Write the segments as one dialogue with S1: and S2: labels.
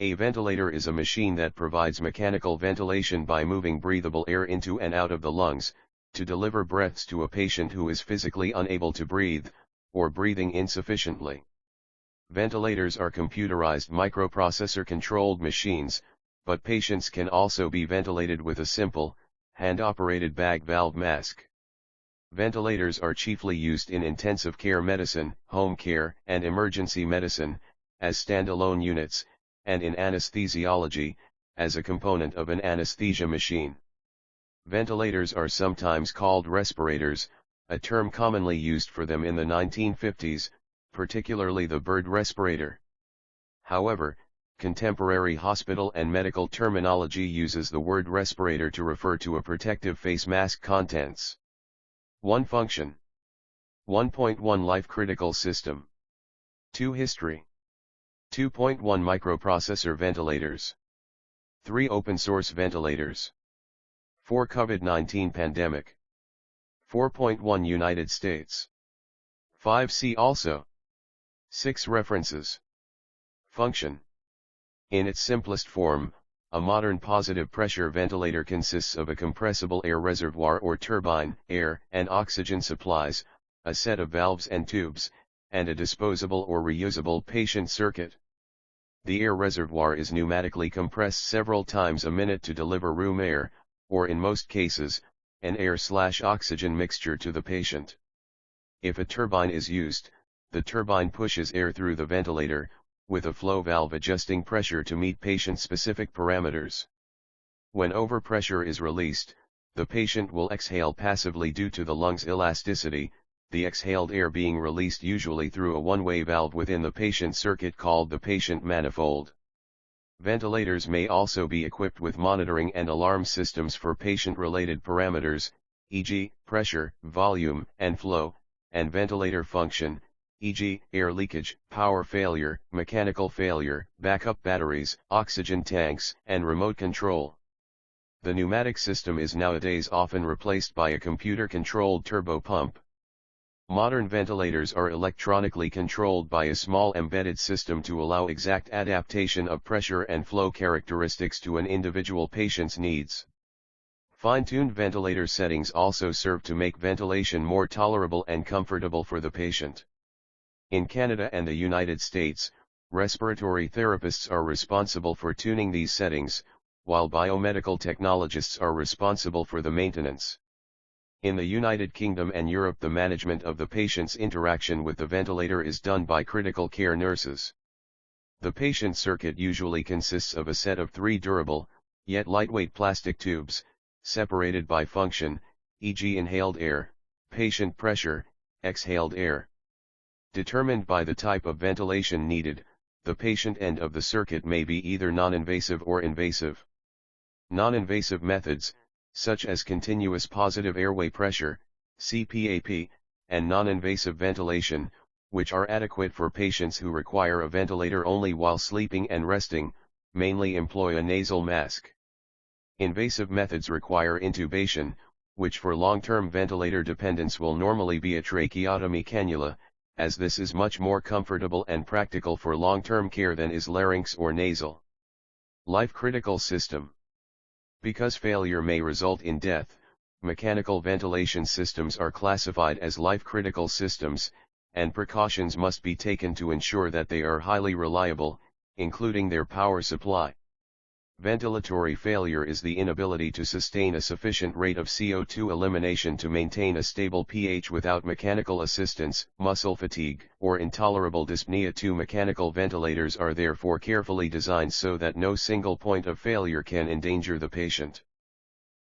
S1: A ventilator is a machine that provides mechanical ventilation by moving breathable air into and out of the lungs, to deliver breaths to a patient who is physically unable to breathe, or breathing insufficiently. Ventilators are computerized microprocessor-controlled machines, but patients can also be ventilated with a simple, hand-operated bag valve mask. Ventilators are chiefly used in intensive care medicine, home care, and emergency medicine, as standalone units, and in anesthesiology, as a component of an anesthesia machine. Ventilators are sometimes called respirators, a term commonly used for them in the 1950s, particularly the bird respirator. However, contemporary hospital and medical terminology uses the word respirator to refer to a protective face mask contents. 1. Function. 1.1 Life-critical system. 2. History. 2.1 Microprocessor ventilators. 3. Open-source ventilators. 4. COVID-19 pandemic. 4.1 United States. 5. See also. 6. References. Function. In its simplest form, a modern positive pressure ventilator consists of a compressible air reservoir or turbine, air and oxygen supplies, a set of valves and tubes, and a disposable or reusable patient circuit. The air reservoir is pneumatically compressed several times a minute to deliver room air, or in most cases, an air/oxygen mixture to the patient. If a turbine is used, the turbine pushes air through the ventilator, with a flow valve adjusting pressure to meet patient-specific parameters. When overpressure is released, the patient will exhale passively due to the lungs' elasticity, the exhaled air being released usually through a one-way valve within the patient circuit called the patient manifold. Ventilators may also be equipped with monitoring and alarm systems for patient-related parameters, e.g., pressure, volume, and flow, and ventilator function, e.g., air leakage, power failure, mechanical failure, backup batteries, oxygen tanks, and remote control. The pneumatic system is nowadays often replaced by a computer-controlled turbo pump. Modern ventilators are electronically controlled by a small embedded system to allow exact adaptation of pressure and flow characteristics to an individual patient's needs. Fine-tuned ventilator settings also serve to make ventilation more tolerable and comfortable for the patient. In Canada and the United States, respiratory therapists are responsible for tuning these settings, while biomedical technologists are responsible for the maintenance. In the United Kingdom and Europe, the management of the patient's interaction with the ventilator is done by critical care nurses. The patient circuit usually consists of a set of 3 durable, yet lightweight plastic tubes, separated by function, e.g. inhaled air, patient pressure, exhaled air. Determined by the type of ventilation needed, the patient end of the circuit may be either non-invasive or invasive. Non-invasive methods, such as continuous positive airway pressure, CPAP, and non-invasive ventilation, which are adequate for patients who require a ventilator only while sleeping and resting, mainly employ a nasal mask. Invasive methods require intubation, which for long-term ventilator dependence will normally be a tracheotomy cannula, as this is much more comfortable and practical for long-term care than is larynx or nasal. Life-critical system. Because failure may result in death, mechanical ventilation systems are classified as life-critical systems, and precautions must be taken to ensure that they are highly reliable, including their power supply. Ventilatory failure is the inability to sustain a sufficient rate of CO2 elimination to maintain a stable pH without mechanical assistance, muscle fatigue, or intolerable dyspnea. Mechanical ventilators are therefore carefully designed so that no single point of failure can endanger the patient.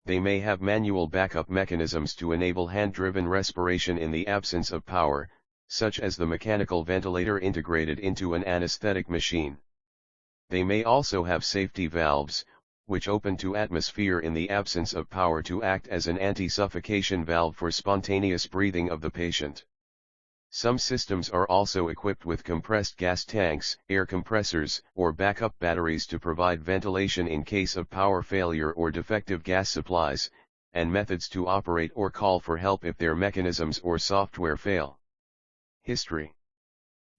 S1: They may have manual backup mechanisms to enable hand-driven respiration in the absence of power, such as the mechanical ventilator integrated into an anesthetic machine. They may also have safety valves, which open to atmosphere in the absence of power to act as an anti-suffocation valve for spontaneous breathing of the patient. Some systems are also equipped with compressed gas tanks, air compressors, or backup batteries to provide ventilation in case of power failure or defective gas supplies, and methods to operate or call for help if their mechanisms or software fail. History.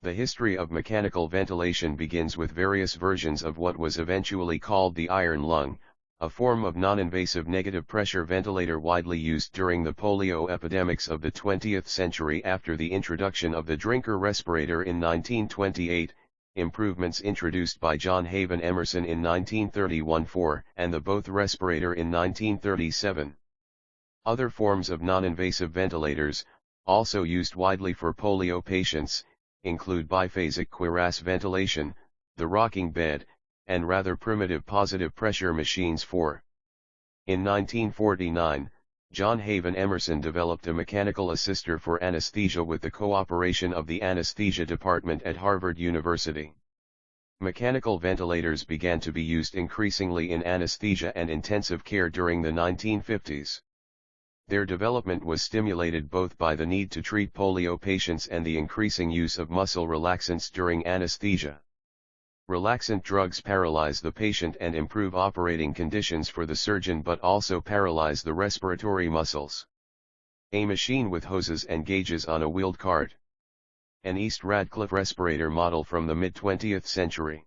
S1: The history of mechanical ventilation begins with various versions of what was eventually called the iron lung, a form of non-invasive negative pressure ventilator widely used during the polio epidemics of the 20th century. After the introduction of the Drinker respirator in 1928, improvements introduced by John Haven Emerson in 1931 and the Bothe respirator in 1937. Other forms of non-invasive ventilators, also used widely for polio patients, include biphasic cuirass ventilation, the rocking bed, and rather primitive positive pressure machines for. In 1949, John Haven Emerson developed a mechanical assister for anesthesia with the cooperation of the anesthesia department at Harvard University. Mechanical ventilators began to be used increasingly in anesthesia and intensive care during the 1950s. Their development was stimulated both by the need to treat polio patients and the increasing use of muscle relaxants during anesthesia. Relaxant drugs paralyze the patient and improve operating conditions for the surgeon but also paralyze the respiratory muscles. A machine with hoses and gauges on a wheeled cart. An East Radcliffe respirator model from the mid-20th century.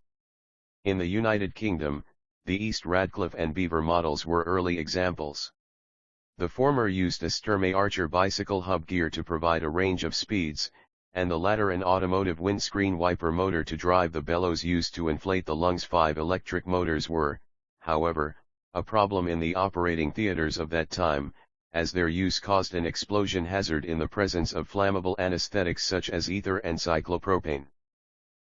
S1: In the United Kingdom, the East Radcliffe and Beaver models were early examples. The former used a Sturmey Archer bicycle hub gear to provide a range of speeds, and the latter an automotive windscreen wiper motor to drive the bellows used to inflate the lungs. 5 electric motors were, however, a problem in the operating theaters of that time, as their use caused an explosion hazard in the presence of flammable anesthetics such as ether and cyclopropane.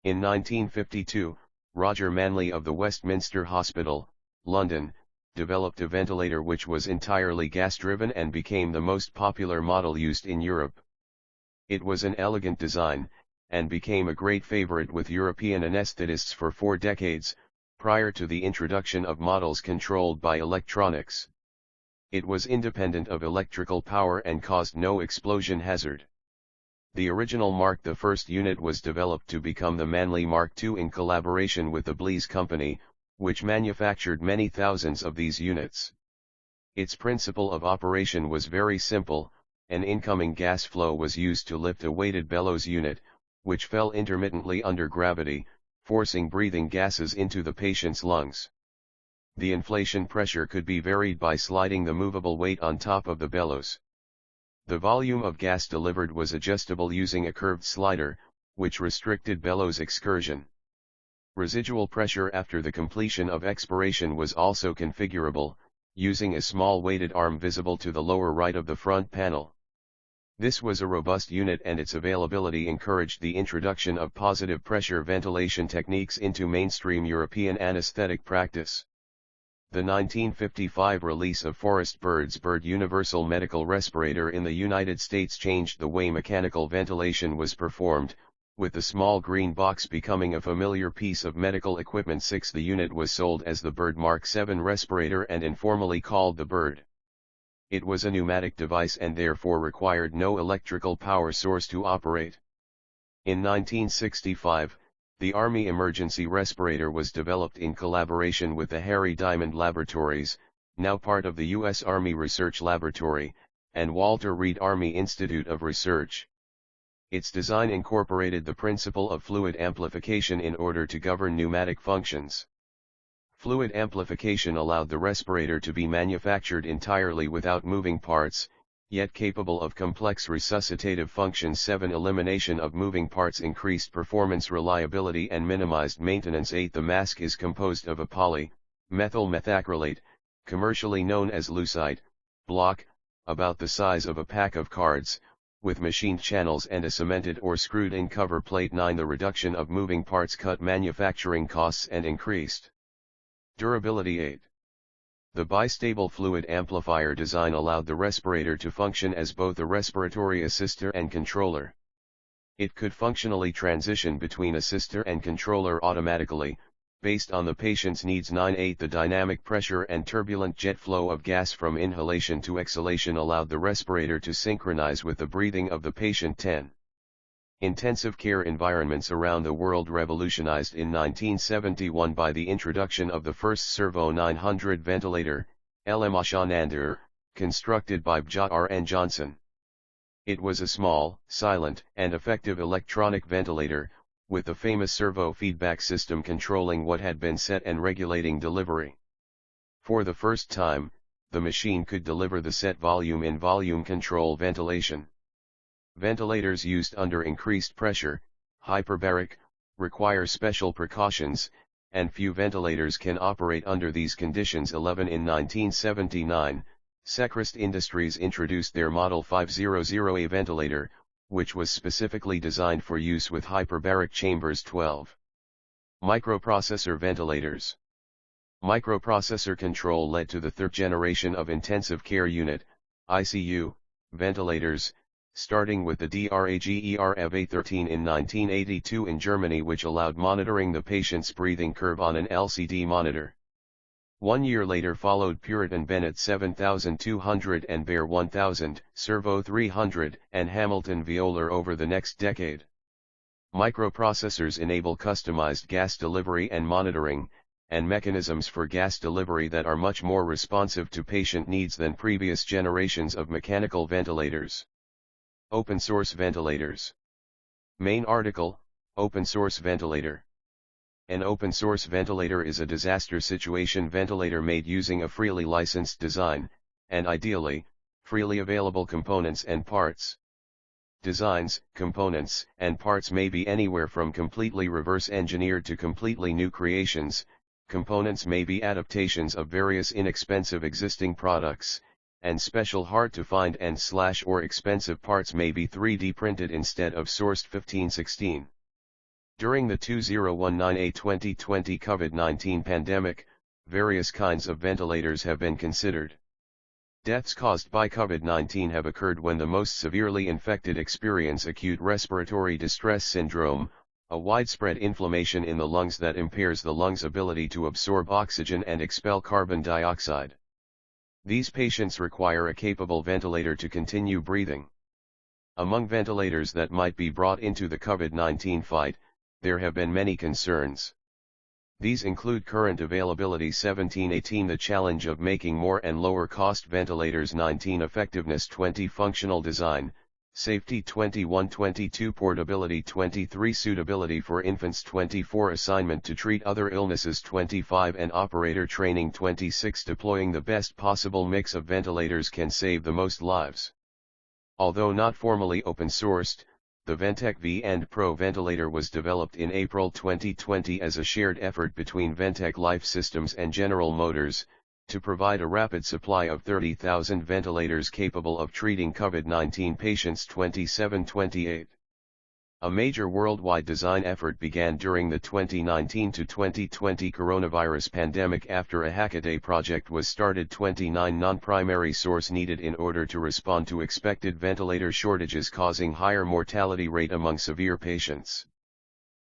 S1: In 1952, Roger Manley of the Westminster Hospital, London, developed a ventilator which was entirely gas-driven and became the most popular model used in Europe. It was an elegant design, and became a great favorite with European anesthetists for 4 decades, prior to the introduction of models controlled by electronics. It was independent of electrical power and caused no explosion hazard. The original Mark I unit was developed to become the Manley Mark II in collaboration with the Blees Company, which manufactured many thousands of these units. Its principle of operation was very simple. An incoming gas flow was used to lift a weighted bellows unit, which fell intermittently under gravity, forcing breathing gases into the patient's lungs. The inflation pressure could be varied by sliding the movable weight on top of the bellows. The volume of gas delivered was adjustable using a curved slider, which restricted bellows excursion. Residual pressure after the completion of expiration was also configurable, using a small weighted arm visible to the lower right of the front panel. This was a robust unit and its availability encouraged the introduction of positive pressure ventilation techniques into mainstream European anesthetic practice. The 1955 release of Forrest Bird's Bird Universal Medical Respirator in the United States changed the way mechanical ventilation was performed, with the small green box becoming a familiar piece of medical equipment. 6 The unit was sold as the Bird Mark VII respirator and informally called the Bird. It was a pneumatic device and therefore required no electrical power source to operate. In 1965, the Army Emergency Respirator was developed in collaboration with the Harry Diamond Laboratories, now part of the U.S. Army Research Laboratory, and Walter Reed Army Institute of Research. Its design incorporated the principle of fluid amplification in order to govern pneumatic functions. Fluid amplification allowed the respirator to be manufactured entirely without moving parts, yet capable of complex resuscitative functions. 7 Elimination of moving parts increased performance, reliability and minimized maintenance. 8 The mask is composed of a poly-methyl methacrylate, commercially known as Lucite, block, about the size of a pack of cards, with machined channels and a cemented or screwed-in cover plate. 9 The reduction of moving parts cut manufacturing costs and increased durability. 8. The bistable fluid amplifier design allowed the respirator to function as both a respiratory assister and controller. It could functionally transition between assister and controller automatically, based on the patient's needs. 9. 8 The dynamic pressure and turbulent jet flow of gas from inhalation to exhalation allowed the respirator to synchronize with the breathing of the patient. 10. Intensive care environments around the world revolutionized in 1971 by the introduction of the first Servo 900 ventilator, LM Ashanandar, constructed by Bjar and Johnson. It was a small, silent, and effective electronic ventilator, with the famous servo feedback system controlling what had been set and regulating delivery. For the first time, the machine could deliver the set volume in volume control ventilation. Ventilators used under increased pressure, hyperbaric, require special precautions, and few ventilators can operate under these conditions. 11 In 1979, Secrist Industries introduced their Model 500A ventilator, which was specifically designed for use with hyperbaric chambers. 12. Microprocessor ventilators. Microprocessor control led to the third generation of intensive care unit, ICU, ventilators, starting with the DRAGER EV-A13 in 1982 in Germany, which allowed monitoring the patient's breathing curve on an LCD monitor. 1 year later followed Puritan Bennett 7200 and Bayer 1000, Servo 300, and Hamilton Violar over the next decade. Microprocessors enable customized gas delivery and monitoring, and mechanisms for gas delivery that are much more responsive to patient needs than previous generations of mechanical ventilators. Open source ventilators. Main article, Open source ventilator. An open source ventilator is a disaster situation ventilator made using a freely licensed design, and ideally, freely available components and parts. Designs, components, and parts may be anywhere from completely reverse engineered to completely new creations. Components may be adaptations of various inexpensive existing products, and special hard-to-find and/or expensive parts may be 3D printed instead of sourced. 1516. During the 2019-2020 COVID-19 pandemic, various kinds of ventilators have been considered. Deaths caused by COVID-19 have occurred when the most severely infected experience acute respiratory distress syndrome, a widespread inflammation in the lungs that impairs the lungs' ability to absorb oxygen and expel carbon dioxide. These patients require a capable ventilator to continue breathing. Among ventilators that might be brought into the COVID-19 fight, there have been many concerns. These include current availability. 1718 The challenge of making more and lower cost ventilators. 19 Effectiveness. 20 Functional design, safety. 21-22 Portability. 23 Suitability for infants. 24 Assignment to treat other illnesses. 25 And operator training. 26 Deploying the best possible mix of ventilators can save the most lives. Although not formally open-sourced, the Ventec V and Pro ventilator was developed in April 2020 as a shared effort between Ventec Life Systems and General Motors, to provide a rapid supply of 30,000 ventilators capable of treating COVID-19 patients. 27-28. A major worldwide design effort began during the 2019 to 2020 coronavirus pandemic after a Hackaday project was started. 29 Non-primary source needed in order to respond to expected ventilator shortages causing higher mortality rate among severe patients.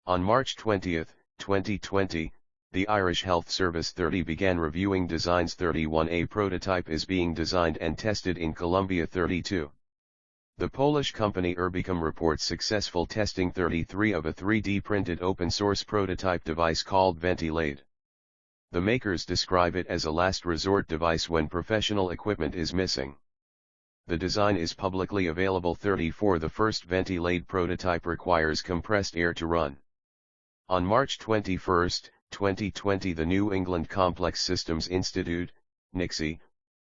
S1: On March 20, 2020, the Irish Health Service 30 began reviewing designs. 31A prototype is being designed and tested in Colombia. 32. The Polish company Urbicum reports successful testing 33 of a 3D printed open-source prototype device called Ventilade. The makers describe it as a last resort device when professional equipment is missing. The design is publicly available. 34 The first Ventilade prototype requires compressed air to run. On March 21, 2020 the New England Complex Systems Institute, NICSI,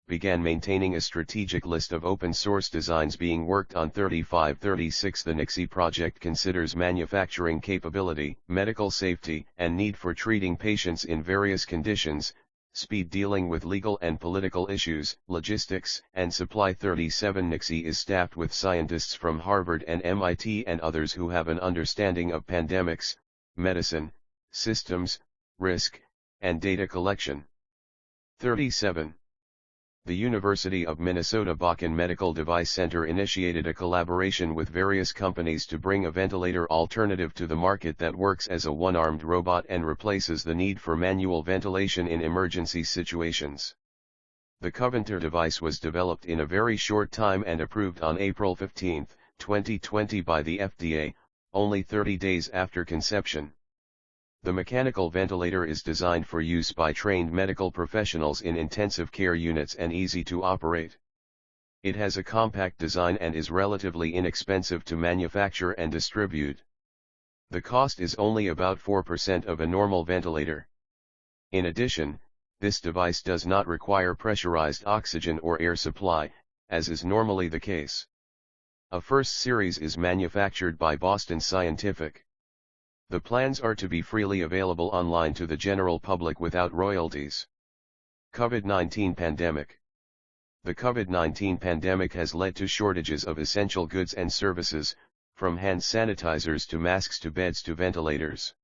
S1: began maintaining a strategic list of open-source designs being worked on. 35-36 The NICSI project considers manufacturing capability, medical safety, and need for treating patients in various conditions, speed dealing with legal and political issues, logistics, and supply. 37 NICSI is staffed with scientists from Harvard and MIT and others who have an understanding of pandemics, medicine, systems, risk, and data collection. 37. The University of Minnesota Bakken Medical Device Center initiated a collaboration with various companies to bring a ventilator alternative to the market that works as a one-armed robot and replaces the need for manual ventilation in emergency situations. The Coventor device was developed in a very short time and approved on April 15, 2020 by the FDA, only 30 days after conception. The mechanical ventilator is designed for use by trained medical professionals in intensive care units and easy to operate. It has a compact design and is relatively inexpensive to manufacture and distribute. The cost is only about 4% of a normal ventilator. In addition, this device does not require pressurized oxygen or air supply, as is normally the case. A first series is manufactured by Boston Scientific. The plans are to be freely available online to the general public without royalties. COVID-19 pandemic. The COVID-19 pandemic has led to shortages of essential goods and services, from hand sanitizers to masks to beds to ventilators.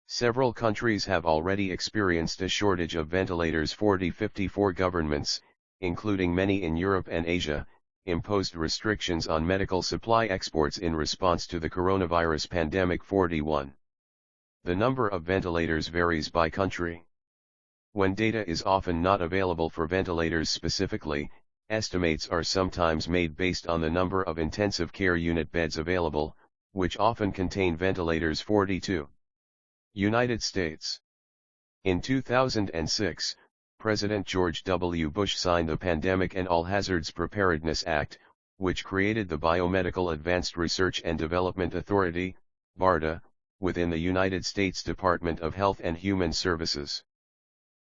S1: Several countries have already experienced a shortage of ventilators. 54 governments, including many in Europe and Asia, imposed restrictions on medical supply exports in response to the coronavirus pandemic. 41. The number of ventilators varies by country. When data is often not available for ventilators specifically, estimates are sometimes made based on the number of intensive care unit beds available, which often contain ventilators. 42. United States. In 2006, President George W. Bush signed the Pandemic and All Hazards Preparedness Act, which created the Biomedical Advanced Research and Development Authority, BARDA, within the United States Department of Health and Human Services.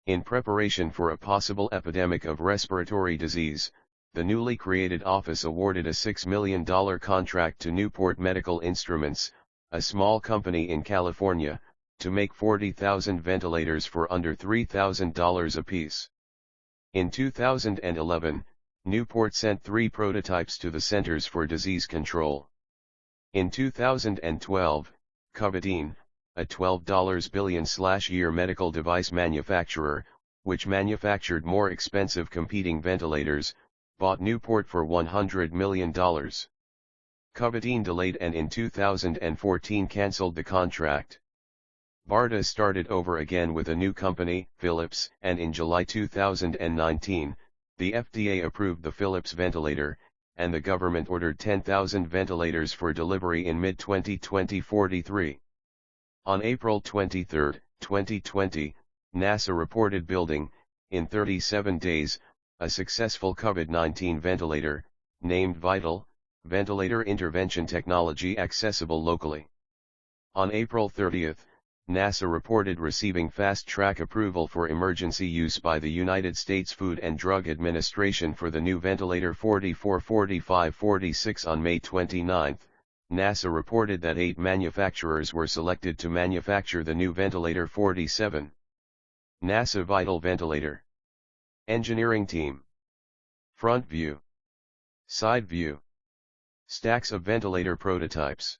S1: In preparation for a possible epidemic of respiratory disease, the newly created office awarded a $6 million contract to Newport Medical Instruments, a small company in California, to make 40,000 ventilators for under $3,000 apiece. In 2011, Newport sent 3 prototypes to the Centers for Disease Control. In 2012, Covidien, a $12 billion-year medical device manufacturer, which manufactured more expensive competing ventilators, bought Newport for $100 million. Covidien delayed and in 2014 cancelled the contract. BARDA started over again with a new company, Philips, and in July 2019, the FDA approved the Philips ventilator, and the government ordered 10,000 ventilators for delivery in mid-2020. 43. On April 23, 2020, NASA reported building, in 37 days, a successful COVID-19 ventilator, named Vital, Ventilator Intervention Technology accessible locally. On April 30, NASA reported receiving fast-track approval for emergency use by the United States Food and Drug Administration for the new ventilator 444546. On May 29, NASA reported that 8 manufacturers were selected to manufacture the new ventilator. 47. NASA Vital Ventilator. Engineering Team. Front view. Side view. Stacks of ventilator prototypes.